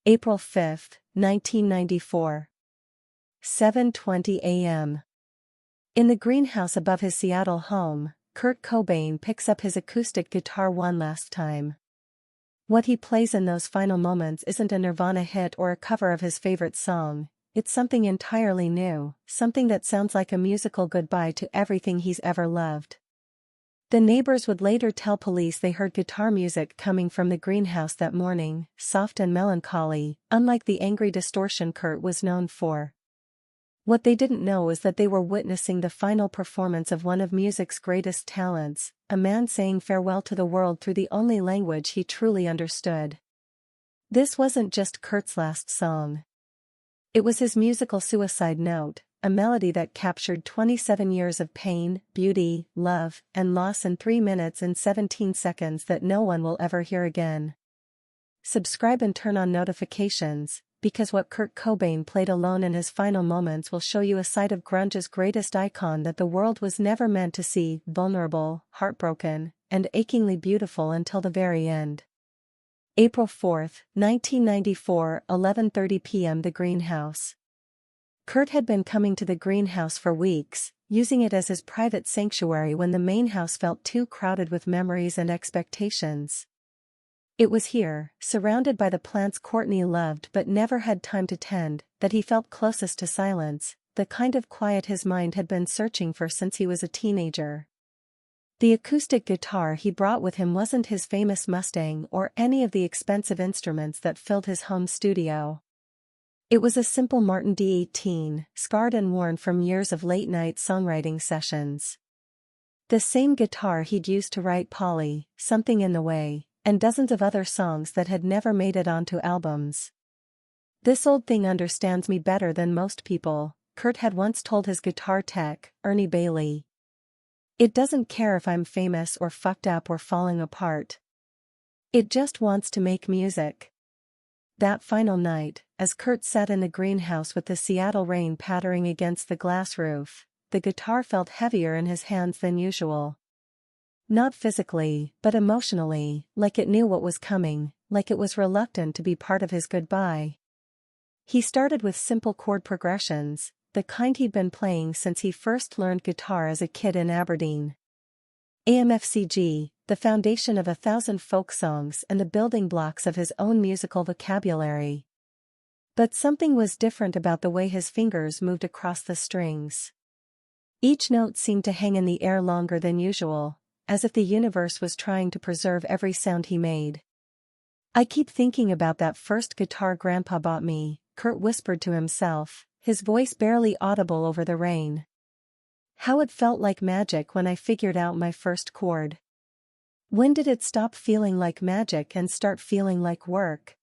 April 5, 1994. 7:20 a.m. In the greenhouse above his Seattle home, Kurt Cobain picks up his acoustic guitar one last time. What he plays in those final moments isn't a Nirvana hit or a cover of his favorite song, it's something entirely new, something that sounds like a musical goodbye to everything he's ever loved. The neighbors would later tell police they heard guitar music coming from the greenhouse that morning, soft and melancholy, unlike the angry distortion Kurt was known for. What they didn't know is that they were witnessing the final performance of one of music's greatest talents, a man saying farewell to the world through the only language he truly understood. This wasn't just Kurt's last song. It was his musical suicide note, a melody that captured 27 years of pain, beauty, love, and loss in 3 minutes and 17 seconds that no one will ever hear again. Subscribe and turn on notifications, because what Kurt Cobain played alone in his final moments will show you a side of grunge's greatest icon that the world was never meant to see: vulnerable, heartbroken, and achingly beautiful until the very end. April 4, 1994, 11:30 p.m. The Greenhouse. Kurt had been coming to the greenhouse for weeks, using it as his private sanctuary when the main house felt too crowded with memories and expectations. It was here, surrounded by the plants Courtney loved but never had time to tend, that he felt closest to silence, the kind of quiet his mind had been searching for since he was a teenager. The acoustic guitar he brought with him wasn't his famous Mustang or any of the expensive instruments that filled his home studio. It was a simple Martin D18, scarred and worn from years of late-night songwriting sessions. The same guitar he'd used to write Polly, Something in the Way, and dozens of other songs that had never made it onto albums. "This old thing understands me better than most people," Kurt had once told his guitar tech, Ernie Bailey. "It doesn't care if I'm famous or fucked up or falling apart. It just wants to make music." That final night, as Kurt sat in the greenhouse with the Seattle rain pattering against the glass roof, the guitar felt heavier in his hands than usual. Not physically, but emotionally, like it knew what was coming, like it was reluctant to be part of his goodbye. He started with simple chord progressions, the kind he'd been playing since he first learned guitar as a kid in Aberdeen. AMFCG, the foundation of 1,000 folk songs and the building blocks of his own musical vocabulary. But something was different about the way his fingers moved across the strings. Each note seemed to hang in the air longer than usual, as if the universe was trying to preserve every sound he made. "I keep thinking about that first guitar Grandpa bought me," Kurt whispered to himself, his voice barely audible over the rain. "How it felt like magic when I figured out my first chord. When did it stop feeling like magic and start feeling like work?"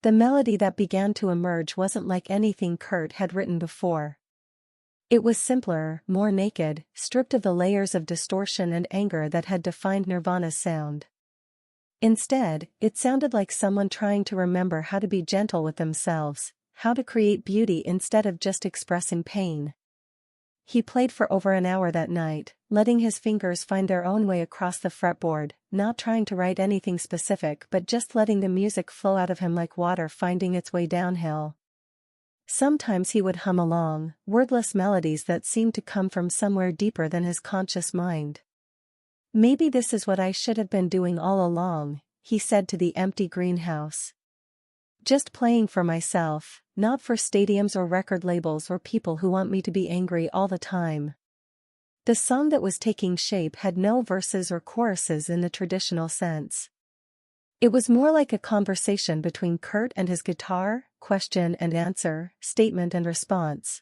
The melody that began to emerge wasn't like anything Kurt had written before. It was simpler, more naked, stripped of the layers of distortion and anger that had defined Nirvana's sound. Instead, it sounded like someone trying to remember how to be gentle with themselves, how to create beauty instead of just expressing pain. He played for over an hour that night, letting his fingers find their own way across the fretboard, not trying to write anything specific but just letting the music flow out of him like water finding its way downhill. Sometimes he would hum along, wordless melodies that seemed to come from somewhere deeper than his conscious mind. "Maybe this is what I should have been doing all along," he said to the empty greenhouse. "Just playing for myself, not for stadiums or record labels or people who want me to be angry all the time." The song that was taking shape had no verses or choruses in the traditional sense. It was more like a conversation between Kurt and his guitar, question and answer, statement and response.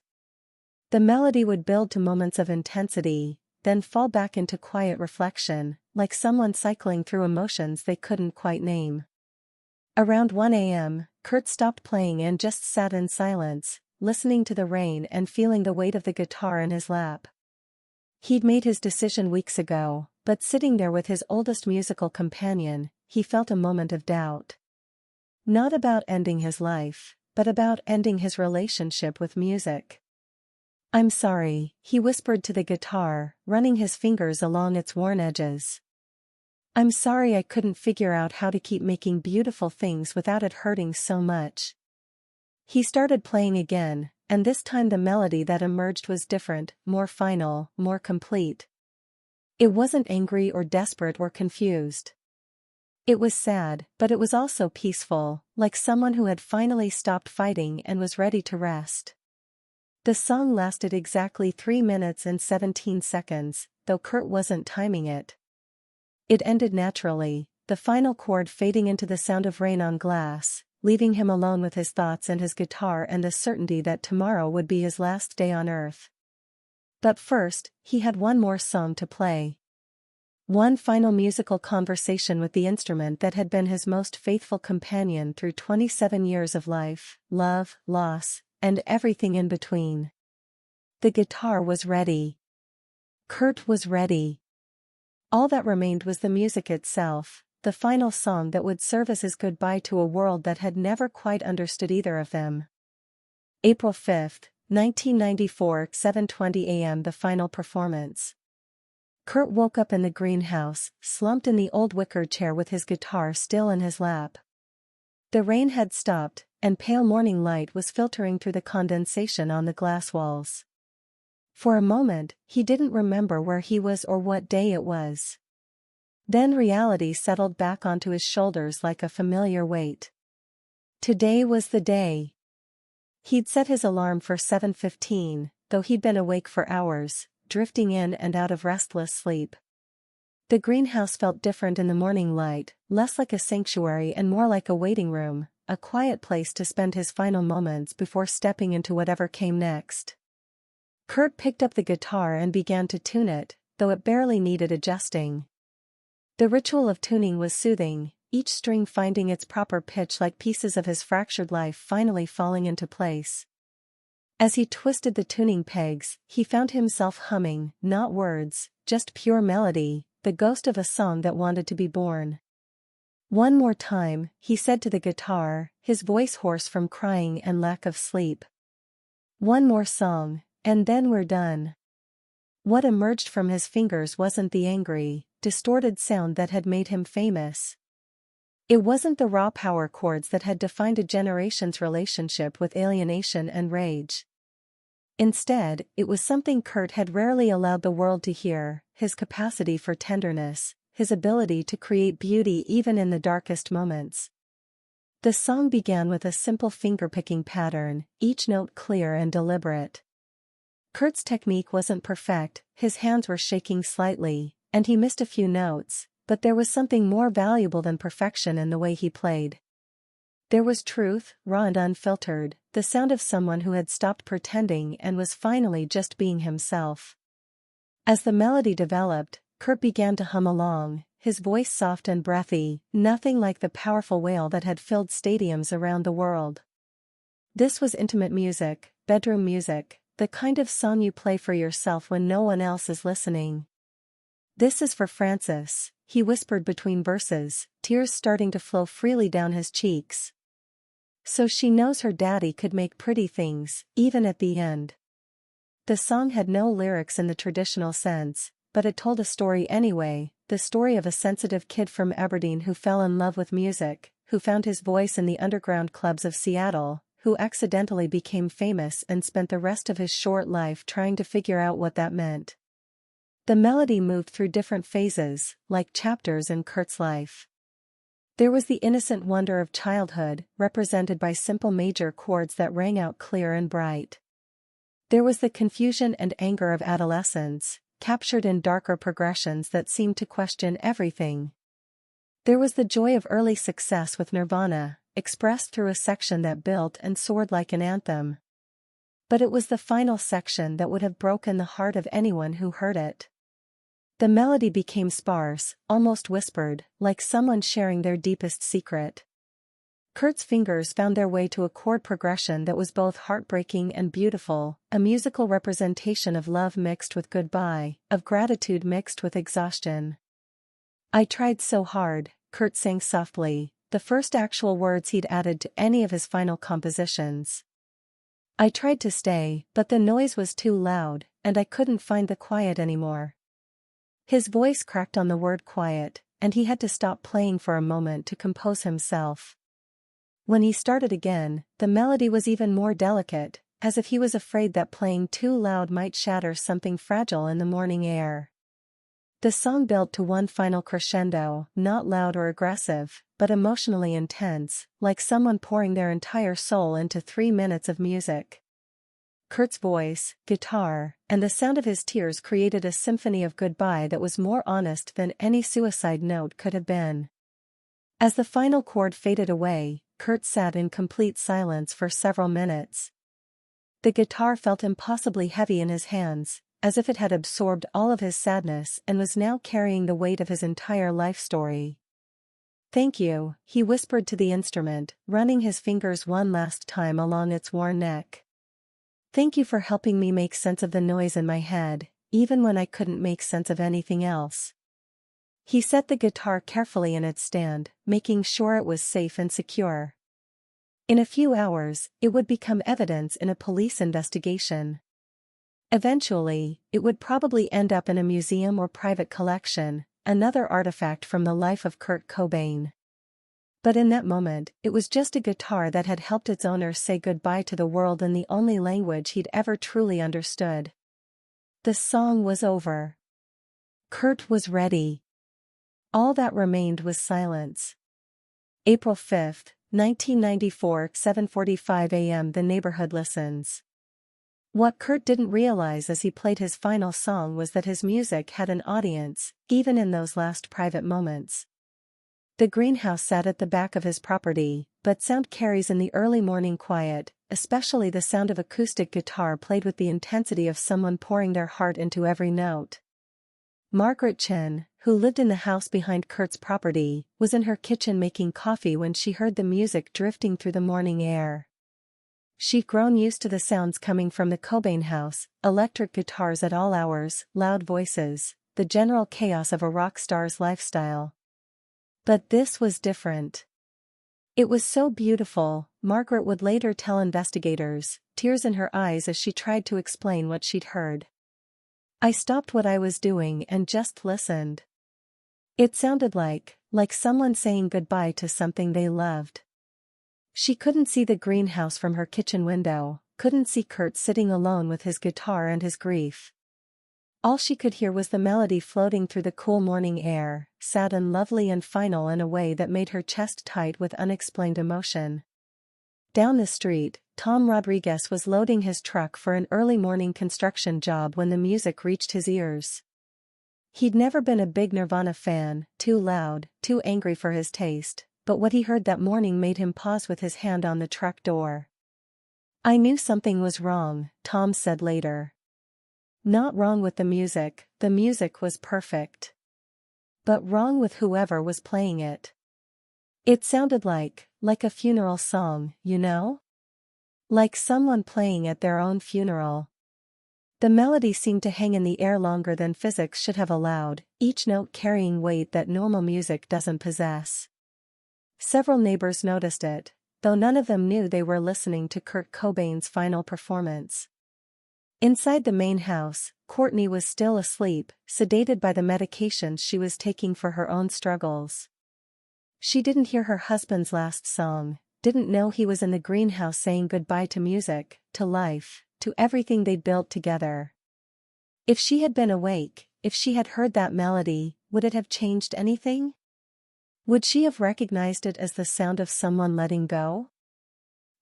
The melody would build to moments of intensity, then fall back into quiet reflection, like someone cycling through emotions they couldn't quite name. Around 1 a.m., Kurt stopped playing and just sat in silence, listening to the rain and feeling the weight of the guitar in his lap. He'd made his decision weeks ago, but sitting there with his oldest musical companion, he felt a moment of doubt. Not about ending his life, but about ending his relationship with music. "I'm sorry," he whispered to the guitar, running his fingers along its worn edges. I'm sorry I couldn't figure out how to keep making beautiful things without it hurting so much. He started playing again, and this time the melody that emerged was different, more final, more complete. It wasn't angry or desperate or confused. It was sad, but it was also peaceful, like someone who had finally stopped fighting and was ready to rest. The song lasted exactly 3 minutes and 17 seconds, though Kurt wasn't timing it. It ended naturally, the final chord fading into the sound of rain on glass, leaving him alone with his thoughts and his guitar and the certainty that tomorrow would be his last day on Earth. But first, he had one more song to play. One final musical conversation with the instrument that had been his most faithful companion through 27 years of life, love, loss, and everything in between. The guitar was ready. Kurt was ready. All that remained was the music itself, the final song that would serve as his goodbye to a world that had never quite understood either of them. April 5, 1994, 7:20 a.m. The final performance. Kurt woke up in the greenhouse, slumped in the old wicker chair with his guitar still in his lap. The rain had stopped, and pale morning light was filtering through the condensation on the glass walls. For a moment, he didn't remember where he was or what day it was. Then reality settled back onto his shoulders like a familiar weight. Today was the day. He'd set his alarm for 7:15, though he'd been awake for hours, drifting in and out of restless sleep. The greenhouse felt different in the morning light, less like a sanctuary and more like a waiting room, a quiet place to spend his final moments before stepping into whatever came next. Kurt picked up the guitar and began to tune it, though it barely needed adjusting. The ritual of tuning was soothing, each string finding its proper pitch like pieces of his fractured life finally falling into place. As he twisted the tuning pegs, he found himself humming, not words, just pure melody, the ghost of a song that wanted to be born. One more time, he said to the guitar, his voice hoarse from crying and lack of sleep. One more song, and then we're done. What emerged from his fingers wasn't the angry, distorted sound that had made him famous. It wasn't the raw power chords that had defined a generation's relationship with alienation and rage. Instead, it was something Kurt had rarely allowed the world to hear, his capacity for tenderness, his ability to create beauty even in the darkest moments. The song began with a simple finger-picking pattern, each note clear and deliberate. Kurt's technique wasn't perfect, his hands were shaking slightly, and he missed a few notes, but there was something more valuable than perfection in the way he played. There was truth, raw and unfiltered, the sound of someone who had stopped pretending and was finally just being himself. As the melody developed, Kurt began to hum along, his voice soft and breathy, nothing like the powerful wail that had filled stadiums around the world. This was intimate music, bedroom music, the kind of song you play for yourself when no one else is listening. This is for Frances, he whispered between verses, tears starting to flow freely down his cheeks. So she knows her daddy could make pretty things, even at the end. The song had no lyrics in the traditional sense, but it told a story anyway, the story of a sensitive kid from Aberdeen who fell in love with music, who found his voice in the underground clubs of Seattle, who accidentally became famous and spent the rest of his short life trying to figure out what that meant. The melody moved through different phases, like chapters in Kurt's life. There was the innocent wonder of childhood, represented by simple major chords that rang out clear and bright. There was the confusion and anger of adolescence, captured in darker progressions that seemed to question everything. There was the joy of early success with Nirvana, expressed through a section that built and soared like an anthem. But it was the final section that would have broken the heart of anyone who heard it. The melody became sparse, almost whispered, like someone sharing their deepest secret. Kurt's fingers found their way to a chord progression that was both heartbreaking and beautiful, a musical representation of love mixed with goodbye, of gratitude mixed with exhaustion. I tried so hard, Kurt sang softly, the first actual words he'd added to any of his final compositions. I tried to stay, but the noise was too loud, and I couldn't find the quiet anymore. His voice cracked on the word quiet, and he had to stop playing for a moment to compose himself. When he started again, the melody was even more delicate, as if he was afraid that playing too loud might shatter something fragile in the morning air. The song built to one final crescendo, not loud or aggressive, but emotionally intense, like someone pouring their entire soul into 3 minutes of music. Kurt's voice, guitar, and the sound of his tears created a symphony of goodbye that was more honest than any suicide note could have been. As the final chord faded away, Kurt sat in complete silence for several minutes. The guitar felt impossibly heavy in his hands, as if it had absorbed all of his sadness and was now carrying the weight of his entire life story. "Thank you," he whispered to the instrument, running his fingers one last time along its worn neck. "Thank you for helping me make sense of the noise in my head, even when I couldn't make sense of anything else." He set the guitar carefully in its stand, making sure it was safe and secure. In a few hours, it would become evidence in a police investigation. Eventually, it would probably end up in a museum or private collection, another artifact from the life of Kurt Cobain. But in that moment, it was just a guitar that had helped its owner say goodbye to the world in the only language he'd ever truly understood. The song was over. Kurt was ready. All that remained was silence. April 5, 1994, 7:45 a.m. The neighborhood listens. What Kurt didn't realize as he played his final song was that his music had an audience, even in those last private moments. The greenhouse sat at the back of his property, but sound carries in the early morning quiet, especially the sound of acoustic guitar played with the intensity of someone pouring their heart into every note. Margaret Chen, who lived in the house behind Kurt's property, was in her kitchen making coffee when she heard the music drifting through the morning air. She'd grown used to the sounds coming from the Cobain house, electric guitars at all hours, loud voices, the general chaos of a rock star's lifestyle. But this was different. It was so beautiful, Margaret would later tell investigators, tears in her eyes as she tried to explain what she'd heard. "I stopped what I was doing and just listened. It sounded like someone saying goodbye to something they loved." She couldn't see the greenhouse from her kitchen window, couldn't see Kurt sitting alone with his guitar and his grief. All she could hear was the melody floating through the cool morning air, sad and lovely and final in a way that made her chest tight with unexplained emotion. Down the street, Tom Rodriguez was loading his truck for an early morning construction job when the music reached his ears. He'd never been a big Nirvana fan, too loud, too angry for his taste, but what he heard that morning made him pause with his hand on the truck door. "I knew something was wrong," Tom said later. "Not wrong with the music was perfect. But wrong with whoever was playing it. It sounded like a funeral song, you know? Like someone playing at their own funeral. The melody seemed to hang in the air longer than physics should have allowed, each note carrying weight that normal music doesn't possess." Several neighbors noticed it, though none of them knew they were listening to Kurt Cobain's final performance. Inside the main house, Courtney was still asleep, sedated by the medications she was taking for her own struggles. She didn't hear her husband's last song, didn't know he was in the greenhouse saying goodbye to music, to life, to everything they'd built together. If she had been awake, if she had heard that melody, would it have changed anything? Would she have recognized it as the sound of someone letting go?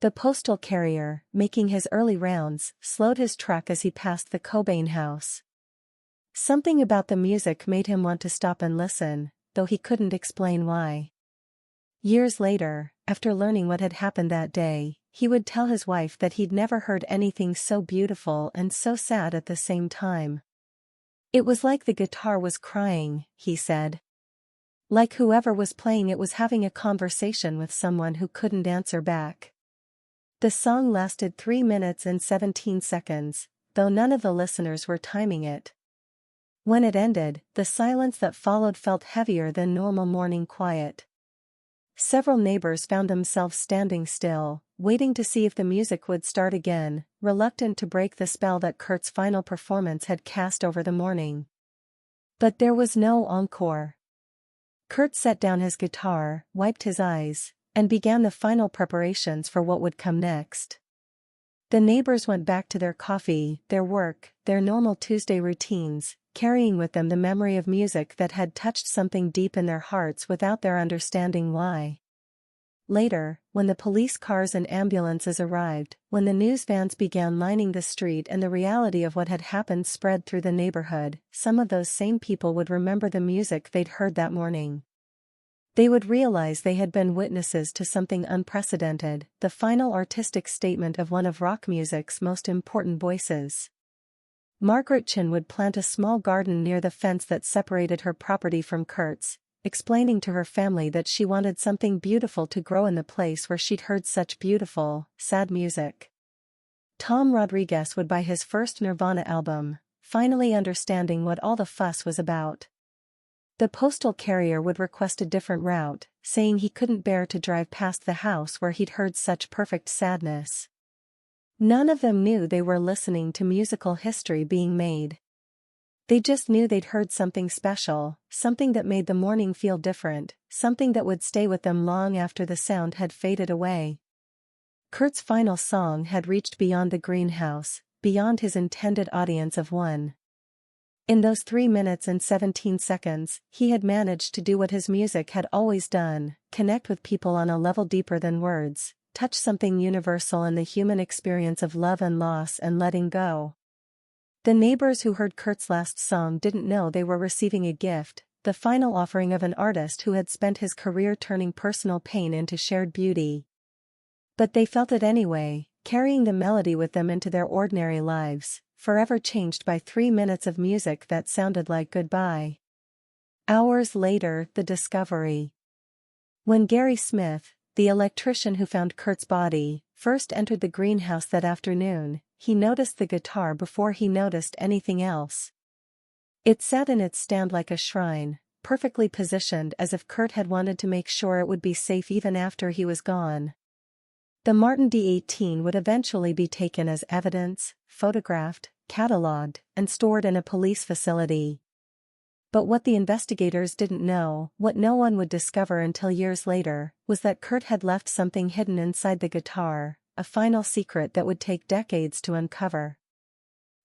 The postal carrier, making his early rounds, slowed his truck as he passed the Cobain house. Something about the music made him want to stop and listen, though he couldn't explain why. Years later, after learning what had happened that day, he would tell his wife that he'd never heard anything so beautiful and so sad at the same time. "It was like the guitar was crying," he said. Like whoever was playing it was having a conversation with someone who couldn't answer back. The song lasted 3 minutes and 17 seconds, though none of the listeners were timing it. When it ended, the silence that followed felt heavier than normal morning quiet. Several neighbors found themselves standing still, waiting to see if the music would start again, reluctant to break the spell that Kurt's final performance had cast over the morning. But there was no encore. Kurt set down his guitar, wiped his eyes, and began the final preparations for what would come next. The neighbors went back to their coffee, their work, their normal Tuesday routines, carrying with them the memory of music that had touched something deep in their hearts without their understanding why. Later, when the police cars and ambulances arrived, when the news vans began lining the street and the reality of what had happened spread through the neighborhood, some of those same people would remember the music they'd heard that morning. They would realize they had been witnesses to something unprecedented, the final artistic statement of one of rock music's most important voices. Margaret Chin would plant a small garden near the fence that separated her property from Kurt's, explaining to her family that she wanted something beautiful to grow in the place where she'd heard such beautiful, sad music. Tom Rodriguez would buy his first Nirvana album, finally understanding what all the fuss was about. The postal carrier would request a different route, saying he couldn't bear to drive past the house where he'd heard such perfect sadness. None of them knew they were listening to musical history being made. They just knew they'd heard something special, something that made the morning feel different, something that would stay with them long after the sound had faded away. Kurt's final song had reached beyond the greenhouse, beyond his intended audience of one. In those 3 minutes and 17 seconds, he had managed to do what his music had always done, connect with people on a level deeper than words, touch something universal in the human experience of love and loss and letting go. The neighbors who heard Kurt's last song didn't know they were receiving a gift, the final offering of an artist who had spent his career turning personal pain into shared beauty. But they felt it anyway, carrying the melody with them into their ordinary lives, forever changed by 3 minutes of music that sounded like goodbye. Hours later, the discovery. When Gary Smith, the electrician who found Kurt's body, first entered the greenhouse that afternoon, he noticed the guitar before he noticed anything else. It sat in its stand like a shrine, perfectly positioned as if Kurt had wanted to make sure it would be safe even after he was gone. The Martin D18 would eventually be taken as evidence, photographed, catalogued, and stored in a police facility. But what the investigators didn't know, what no one would discover until years later, was that Kurt had left something hidden inside the guitar, a final secret that would take decades to uncover.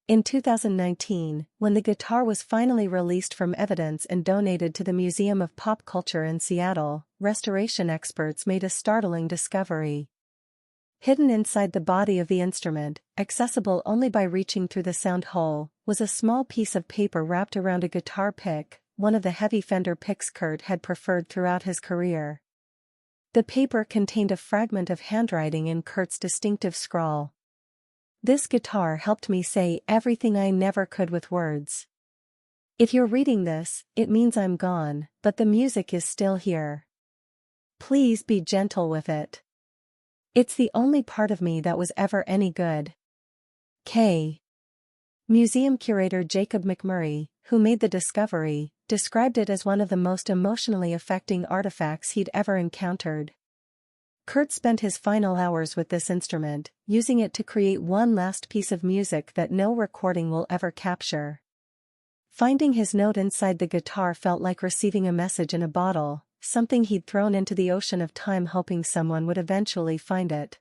In 2019, when the guitar was finally released from evidence and donated to the Museum of Pop Culture in Seattle, restoration experts made a startling discovery. Hidden inside the body of the instrument, accessible only by reaching through the sound hole, was a small piece of paper wrapped around a guitar pick, one of the heavy Fender picks Kurt had preferred throughout his career. The paper contained a fragment of handwriting in Kurt's distinctive scrawl. "This guitar helped me say everything I never could with words. If you're reading this, it means I'm gone, but the music is still here. Please be gentle with it. It's the only part of me that was ever any good. K." Museum curator Jacob McMurray, who made the discovery, described it as one of the most emotionally affecting artifacts he'd ever encountered. Kurt spent his final hours with this instrument, using it to create one last piece of music that no recording will ever capture. Finding his note inside the guitar felt like receiving a message in a bottle, something he'd thrown into the ocean of time hoping someone would eventually find it.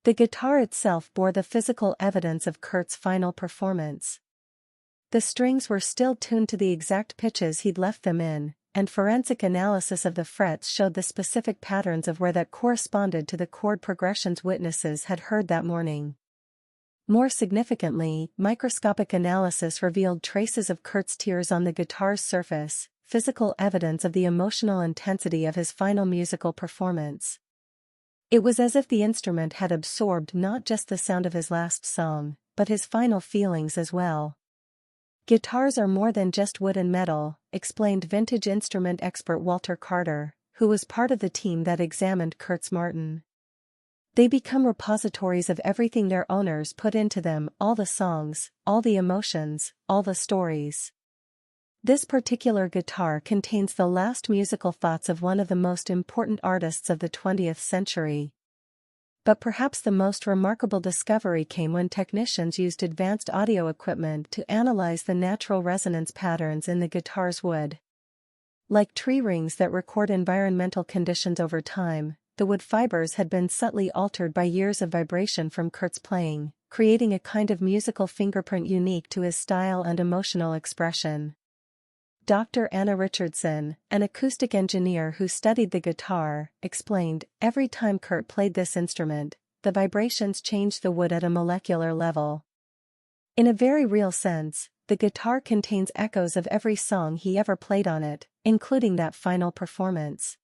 The guitar itself bore the physical evidence of Kurt's final performance. The strings were still tuned to the exact pitches he'd left them in, and forensic analysis of the frets showed the specific patterns of where that corresponded to the chord progressions witnesses had heard that morning. More significantly, microscopic analysis revealed traces of Kurt's tears on the guitar's surface, physical evidence of the emotional intensity of his final musical performance. It was as if the instrument had absorbed not just the sound of his last song, but his final feelings as well. "Guitars are more than just wood and metal," explained vintage instrument expert Walter Carter, who was part of the team that examined Kurt's Martin. "They become repositories of everything their owners put into them, all the songs, all the emotions, all the stories. This particular guitar contains the last musical thoughts of one of the most important artists of the 20th century." But perhaps the most remarkable discovery came when technicians used advanced audio equipment to analyze the natural resonance patterns in the guitar's wood. Like tree rings that record environmental conditions over time, the wood fibers had been subtly altered by years of vibration from Kurt's playing, creating a kind of musical fingerprint unique to his style and emotional expression. Dr. Anna Richardson, an acoustic engineer who studied the guitar, explained, "Every time Kurt played this instrument, the vibrations changed the wood at a molecular level. In a very real sense, the guitar contains echoes of every song he ever played on it, including that final performance."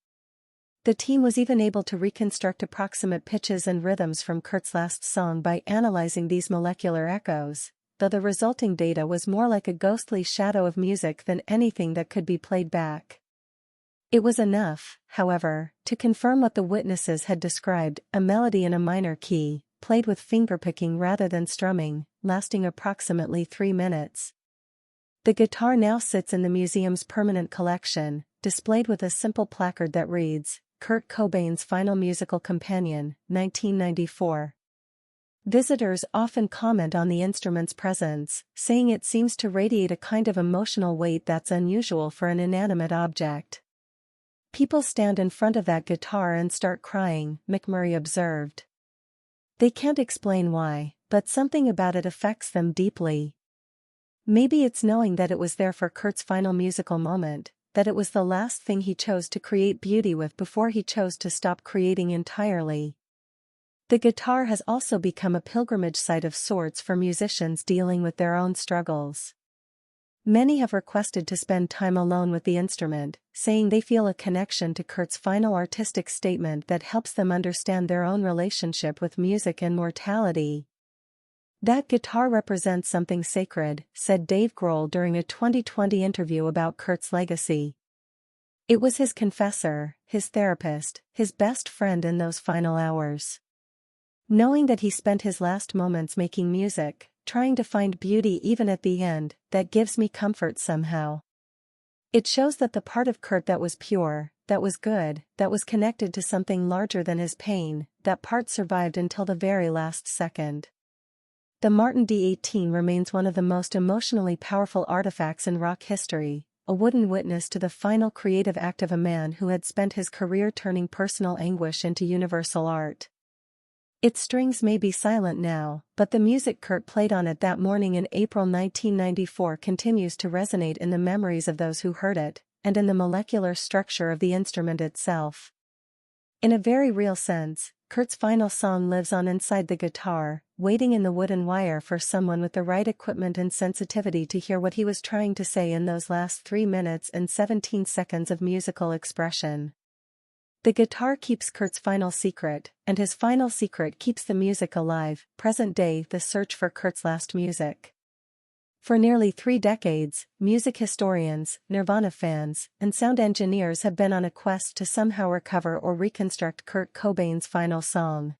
The team was even able to reconstruct approximate pitches and rhythms from Kurt's last song by analyzing these molecular echoes, though the resulting data was more like a ghostly shadow of music than anything that could be played back. It was enough, however, to confirm what the witnesses had described: a melody in a minor key, played with fingerpicking rather than strumming, lasting approximately 3 minutes. The guitar now sits in the museum's permanent collection, displayed with a simple placard that reads, "Kurt Cobain's Final Musical Companion, 1994. Visitors often comment on the instrument's presence, saying it seems to radiate a kind of emotional weight that's unusual for an inanimate object. "People stand in front of that guitar and start crying," McMurray observed. "They can't explain why, but something about it affects them deeply. Maybe it's knowing that it was there for Kurt's final musical moment, that it was the last thing he chose to create beauty with before he chose to stop creating entirely." The guitar has also become a pilgrimage site of sorts for musicians dealing with their own struggles. Many have requested to spend time alone with the instrument, saying they feel a connection to Kurt's final artistic statement that helps them understand their own relationship with music and mortality. "That guitar represents something sacred," said Dave Grohl during a 2020 interview about Kurt's legacy. "It was his confessor, his therapist, his best friend in those final hours. Knowing that he spent his last moments making music, trying to find beauty even at the end, that gives me comfort somehow. It shows that the part of Kurt that was pure, that was good, that was connected to something larger than his pain, that part survived until the very last second." The Martin D18 remains one of the most emotionally powerful artifacts in rock history, a wooden witness to the final creative act of a man who had spent his career turning personal anguish into universal art. Its strings may be silent now, but the music Kurt played on it that morning in April 1994 continues to resonate in the memories of those who heard it, and in the molecular structure of the instrument itself. In a very real sense, Kurt's final song lives on inside the guitar, waiting in the wooden wire for someone with the right equipment and sensitivity to hear what he was trying to say in those last 3 minutes and 17 seconds of musical expression. The guitar keeps Kurt's final secret, and his final secret keeps the music alive, present day the search for Kurt's last music. For nearly 3 decades, music historians, Nirvana fans, and sound engineers have been on a quest to somehow recover or reconstruct Kurt Cobain's final song.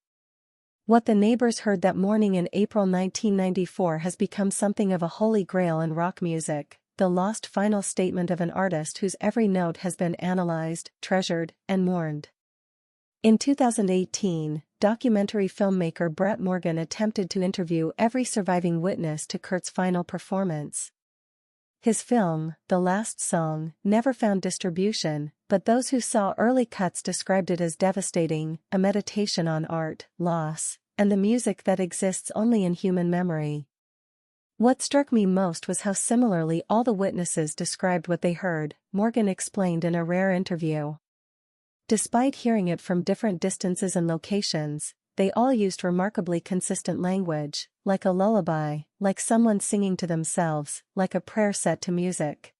What the neighbors heard that morning in April 1994 has become something of a holy grail in rock music, the lost final statement of an artist whose every note has been analyzed, treasured, and mourned. In 2018, documentary filmmaker Brett Morgan attempted to interview every surviving witness to Kurt's final performance. His film, The Last Song, never found distribution, but those who saw early cuts described it as devastating, a meditation on art, loss, and the music that exists only in human memory. "What struck me most was how similarly all the witnesses described what they heard," Morgan explained in a rare interview. "Despite hearing it from different distances and locations, they all used remarkably consistent language, like a lullaby, like someone singing to themselves, like a prayer set to music."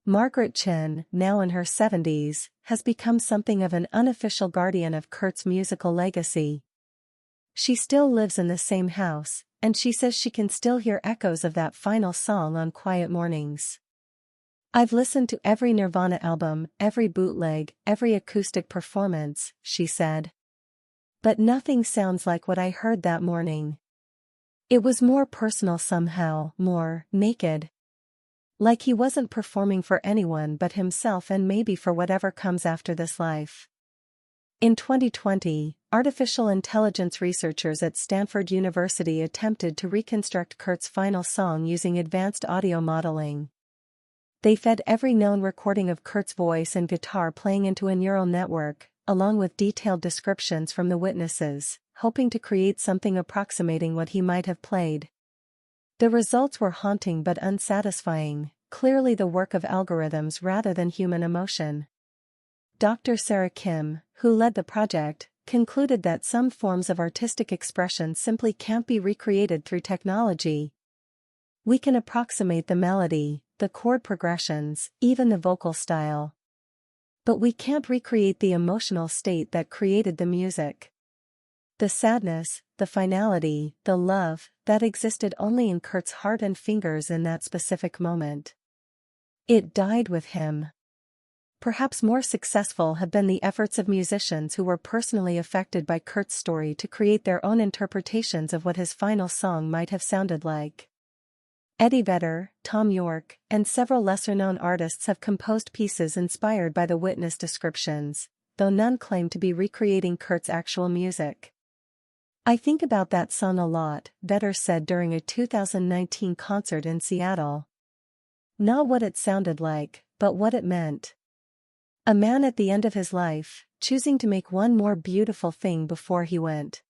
Margaret Chin, now in her 70s, has become something of an unofficial guardian of Kurt's musical legacy. She still lives in the same house, and she says she can still hear echoes of that final song on quiet mornings. "I've listened to every Nirvana album, every bootleg, every acoustic performance," she said. "But nothing sounds like what I heard that morning. It was more personal somehow, more naked. Like he wasn't performing for anyone but himself and maybe for whatever comes after this life." In 2020, artificial intelligence researchers at Stanford University attempted to reconstruct Kurt's final song using advanced audio modeling. They fed every known recording of Kurt's voice and guitar playing into a neural network, along with detailed descriptions from the witnesses, hoping to create something approximating what he might have played. The results were haunting but unsatisfying, clearly the work of algorithms rather than human emotion. Dr. Sarah Kim, who led the project, concluded that some forms of artistic expression simply can't be recreated through technology. We can approximate the melody, the chord progressions, even the vocal style. But we can't recreate the emotional state that created the music. The sadness, the finality, the love, that existed only in Kurt's heart and fingers in that specific moment. It died with him. Perhaps more successful have been the efforts of musicians who were personally affected by Kurt's story to create their own interpretations of what his final song might have sounded like. Eddie Vedder, Tom York, and several lesser-known artists have composed pieces inspired by the witness descriptions, though none claim to be recreating Kurt's actual music. "I think about that song a lot," Vedder said during a 2019 concert in Seattle. "Not what it sounded like, but what it meant. A man at the end of his life, choosing to make one more beautiful thing before he went.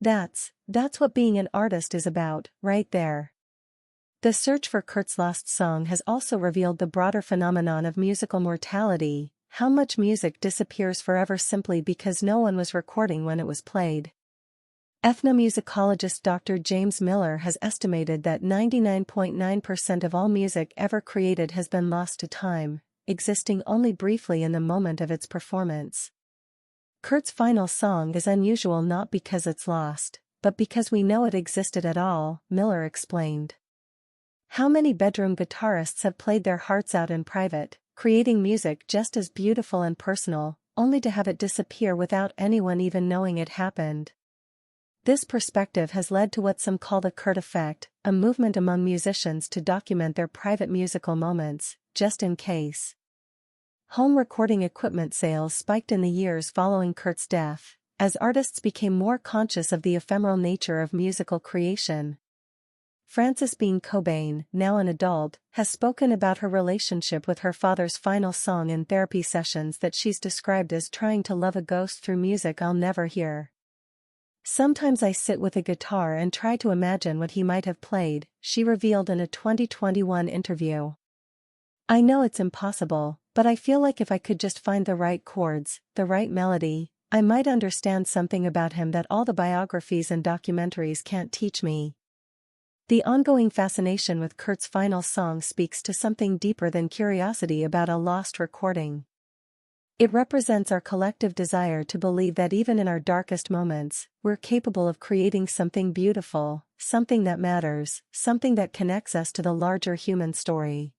That's what being an artist is about, right there." The search for Kurt's lost song has also revealed the broader phenomenon of musical mortality, how much music disappears forever simply because no one was recording when it was played. Ethnomusicologist Dr. James Miller has estimated that 99.9% of all music ever created has been lost to time, existing only briefly in the moment of its performance. Kurt's final song is unusual not because it's lost, but because we know it existed at all, Miller explained. How many bedroom guitarists have played their hearts out in private, creating music just as beautiful and personal, only to have it disappear without anyone even knowing it happened? This perspective has led to what some call the Kurt effect, a movement among musicians to document their private musical moments, just in case. Home recording equipment sales spiked in the years following Kurt's death, as artists became more conscious of the ephemeral nature of musical creation. Frances Bean Cobain, now an adult, has spoken about her relationship with her father's final song in therapy sessions that she's described as trying to love a ghost through music I'll never hear. "Sometimes I sit with a guitar and try to imagine what he might have played," she revealed in a 2021 interview. "I know it's impossible, but I feel like if I could just find the right chords, the right melody, I might understand something about him that all the biographies and documentaries can't teach me." The ongoing fascination with Kurt's final song speaks to something deeper than curiosity about a lost recording. It represents our collective desire to believe that even in our darkest moments, we're capable of creating something beautiful, something that matters, something that connects us to the larger human story.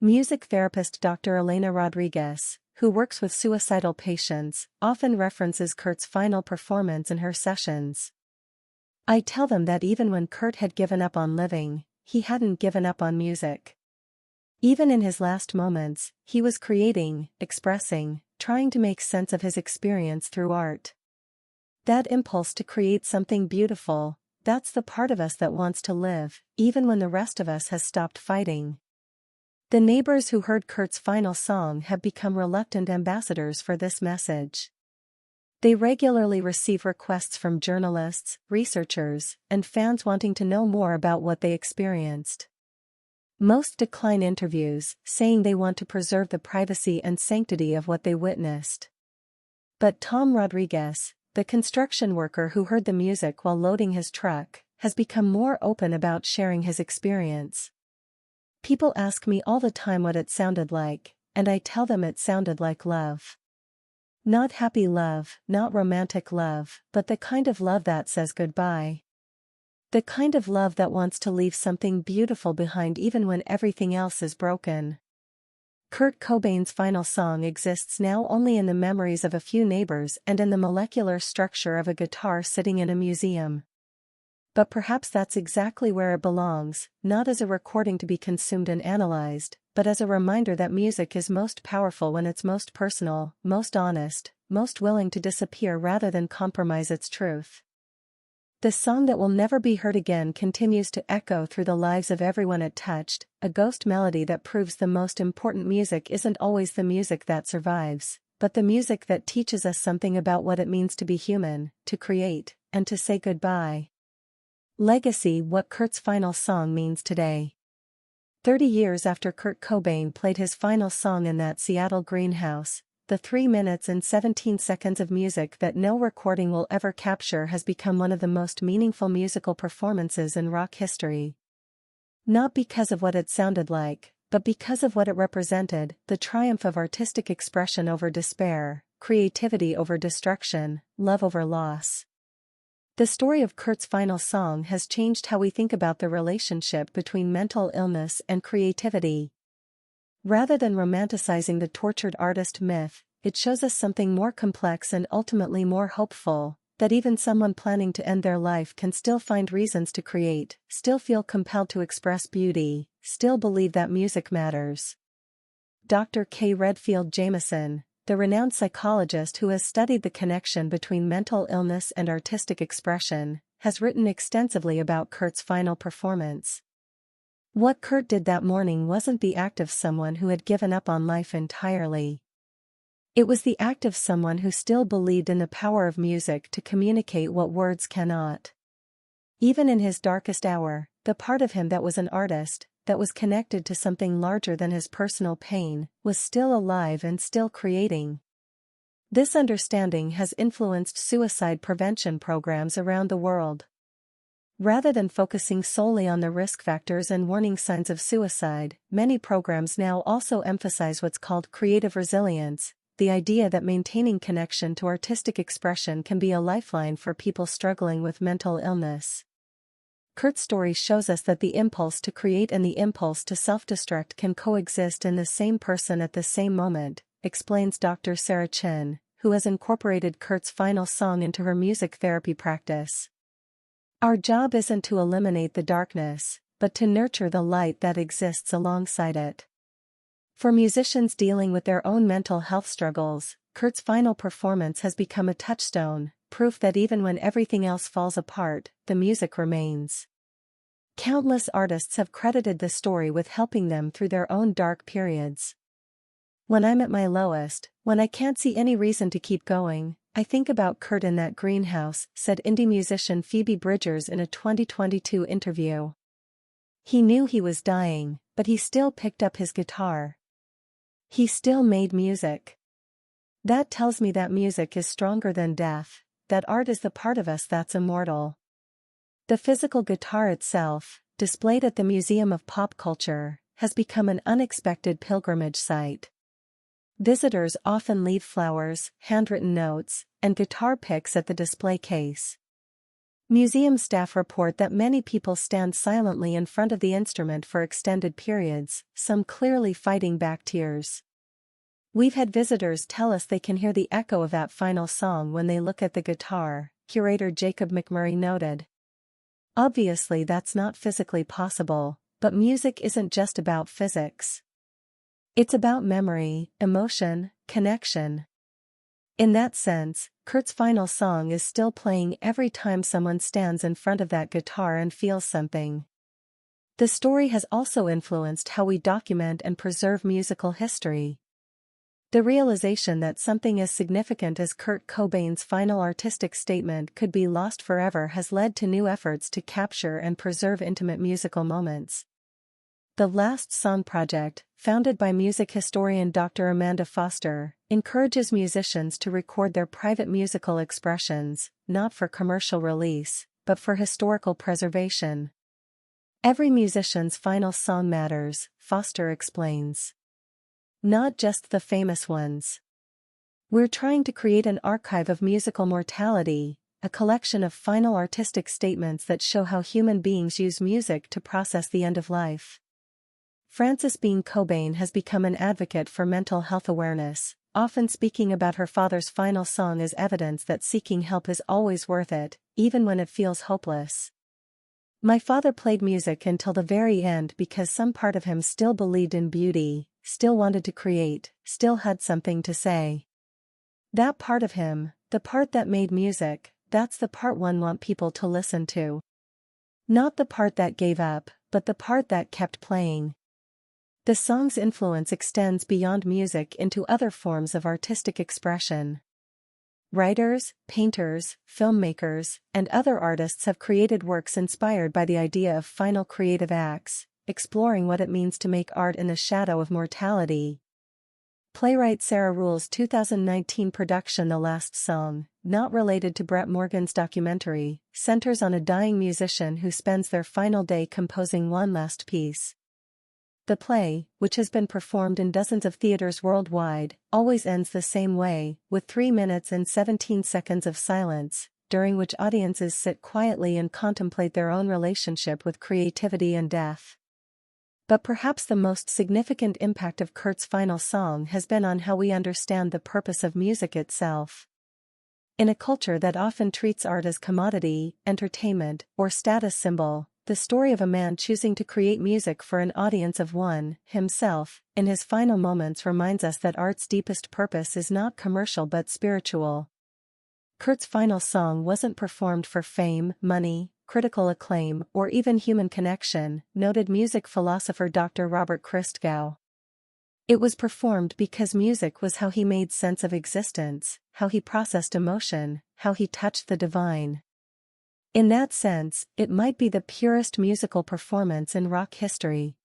Music therapist Dr. Elena Rodriguez, who works with suicidal patients, often references Kurt's final performance in her sessions. "I tell them that even when Kurt had given up on living, he hadn't given up on music. Even in his last moments, he was creating, expressing, trying to make sense of his experience through art. That impulse to create something beautiful, that's the part of us that wants to live, even when the rest of us has stopped fighting." The neighbors who heard Kurt's final song have become reluctant ambassadors for this message. They regularly receive requests from journalists, researchers, and fans wanting to know more about what they experienced. Most decline interviews, saying they want to preserve the privacy and sanctity of what they witnessed. But Tom Rodriguez, the construction worker who heard the music while loading his truck, has become more open about sharing his experience. "People ask me all the time what it sounded like, and I tell them it sounded like love. Not happy love, not romantic love, but the kind of love that says goodbye. The kind of love that wants to leave something beautiful behind even when everything else is broken." Kurt Cobain's final song exists now only in the memories of a few neighbors and in the molecular structure of a guitar sitting in a museum. But perhaps that's exactly where it belongs, not as a recording to be consumed and analyzed, but as a reminder that music is most powerful when it's most personal, most honest, most willing to disappear rather than compromise its truth. The song that will never be heard again continues to echo through the lives of everyone it touched, a ghost melody that proves the most important music isn't always the music that survives, but the music that teaches us something about what it means to be human, to create, and to say goodbye. Legacy: what Kurt's final song means today. 30 years after Kurt Cobain played his final song in that Seattle greenhouse, the 3 minutes and 17 seconds of music that no recording will ever capture has become one of the most meaningful musical performances in rock history. Not because of what it sounded like, but because of what it represented: the triumph of artistic expression over despair, creativity over destruction, love over loss. The story of Kurt's final song has changed how we think about the relationship between mental illness and creativity. Rather than romanticizing the tortured artist myth, it shows us something more complex and ultimately more hopeful, that even someone planning to end their life can still find reasons to create, still feel compelled to express beauty, still believe that music matters. Dr. K. Redfield Jamison, the renowned psychologist who has studied the connection between mental illness and artistic expression, has written extensively about Kurt's final performance. What Kurt did that morning wasn't the act of someone who had given up on life entirely. It was the act of someone who still believed in the power of music to communicate what words cannot. Even in his darkest hour, the part of him that was an artist, that was connected to something larger than his personal pain, was still alive and still creating. This understanding has influenced suicide prevention programs around the world. Rather than focusing solely on the risk factors and warning signs of suicide, many programs now also emphasize what's called creative resilience, the idea that maintaining connection to artistic expression can be a lifeline for people struggling with mental illness. Kurt's story shows us that the impulse to create and the impulse to self-destruct can coexist in the same person at the same moment, explains Dr. Sarah Chin, who has incorporated Kurt's final song into her music therapy practice. Our job isn't to eliminate the darkness, but to nurture the light that exists alongside it. For musicians dealing with their own mental health struggles, Kurt's final performance has become a touchstone, proof that even when everything else falls apart, the music remains. Countless artists have credited the story with helping them through their own dark periods. When I'm at my lowest, when I can't see any reason to keep going, I think about Kurt in that greenhouse, said indie musician Phoebe Bridgers in a 2022 interview. He knew he was dying, but he still picked up his guitar. He still made music. That tells me that music is stronger than death, that art is the part of us that's immortal. The physical guitar itself, displayed at the Museum of Pop Culture, has become an unexpected pilgrimage site. Visitors often leave flowers, handwritten notes, and guitar picks at the display case. Museum staff report that many people stand silently in front of the instrument for extended periods, some clearly fighting back tears. We've had visitors tell us they can hear the echo of that final song when they look at the guitar, curator Jacob McMurray noted. Obviously that's not physically possible, but music isn't just about physics. It's about memory, emotion, connection. In that sense, Kurt's final song is still playing every time someone stands in front of that guitar and feels something. The story has also influenced how we document and preserve musical history. The realization that something as significant as Kurt Cobain's final artistic statement could be lost forever has led to new efforts to capture and preserve intimate musical moments. The Last Song Project, founded by music historian Dr. Amanda Foster, encourages musicians to record their private musical expressions, not for commercial release, but for historical preservation. Every musician's final song matters, Foster explains. Not just the famous ones. We're trying to create an archive of musical mortality, a collection of final artistic statements that show how human beings use music to process the end of life. Frances Bean Cobain has become an advocate for mental health awareness, often speaking about her father's final song as evidence that seeking help is always worth it, even when it feels hopeless. My father played music until the very end because some part of him still believed in beauty, still wanted to create, still had something to say. That part of him, the part that made music, that's the part one want people to listen to. Not the part that gave up, but the part that kept playing. The song's influence extends beyond music into other forms of artistic expression. Writers, painters, filmmakers, and other artists have created works inspired by the idea of final creative acts, exploring what it means to make art in the shadow of mortality. Playwright Sarah Ruhl's 2019 production The Last Song, not related to Brett Morgen's documentary, centers on a dying musician who spends their final day composing one last piece. The play, which has been performed in dozens of theaters worldwide, always ends the same way, with 3 minutes and 17 seconds of silence, during which audiences sit quietly and contemplate their own relationship with creativity and death. But perhaps the most significant impact of Kurt's final song has been on how we understand the purpose of music itself. In a culture that often treats art as commodity, entertainment, or status symbol, the story of a man choosing to create music for an audience of one, himself, in his final moments reminds us that art's deepest purpose is not commercial but spiritual. Kurt's final song wasn't performed for fame, money, critical acclaim, or even human connection, noted music philosopher Dr. Robert Christgau. It was performed because music was how he made sense of existence, how he processed emotion, how he touched the divine. In that sense, it might be the purest musical performance in rock history.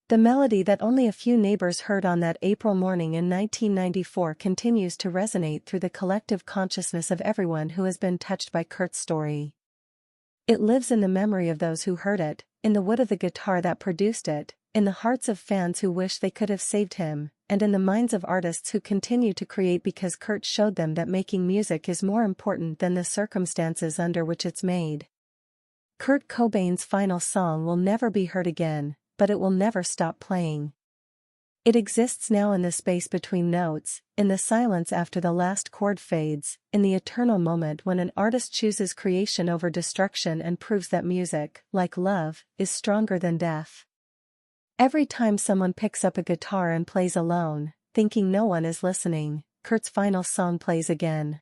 The melody that only a few neighbors heard on that April morning in 1994 continues to resonate through the collective consciousness of everyone who has been touched by Kurt's story. It lives in the memory of those who heard it, in the wood of the guitar that produced it, in the hearts of fans who wish they could have saved him, and in the minds of artists who continue to create because Kurt showed them that making music is more important than the circumstances under which it's made. Kurt Cobain's final song will never be heard again, but it will never stop playing. It exists now in the space between notes, in the silence after the last chord fades, in the eternal moment when an artist chooses creation over destruction and proves that music, like love, is stronger than death. Every time someone picks up a guitar and plays alone, thinking no one is listening, Kurt's final song plays again.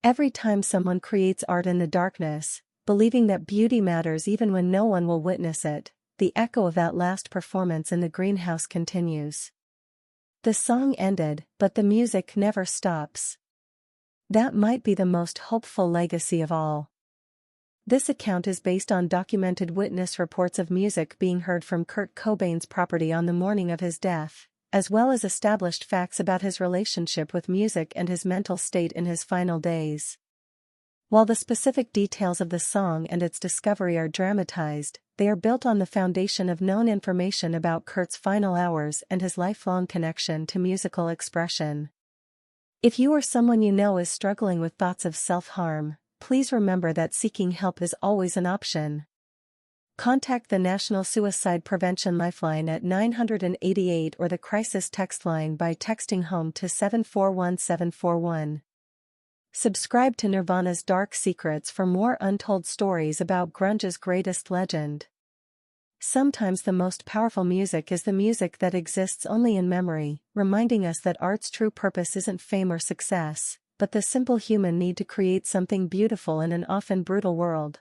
Every time someone creates art in the darkness, believing that beauty matters even when no one will witness it, the echo of that last performance in the greenhouse continues. The song ended, but the music never stops. That might be the most hopeful legacy of all. This account is based on documented witness reports of music being heard from Kurt Cobain's property on the morning of his death, as well as established facts about his relationship with music and his mental state in his final days. While the specific details of the song and its discovery are dramatized, they are built on the foundation of known information about Kurt's final hours and his lifelong connection to musical expression. If you or someone you know is struggling with thoughts of self-harm, please remember that seeking help is always an option. Contact the National Suicide Prevention Lifeline at 988 or the crisis text line by texting HOME to 741741. Subscribe to Nirvana's Dark Secrets for more untold stories about grunge's greatest legend. Sometimes the most powerful music is the music that exists only in memory, reminding us that art's true purpose isn't fame or success, but the simple human need to create something beautiful in an often brutal world.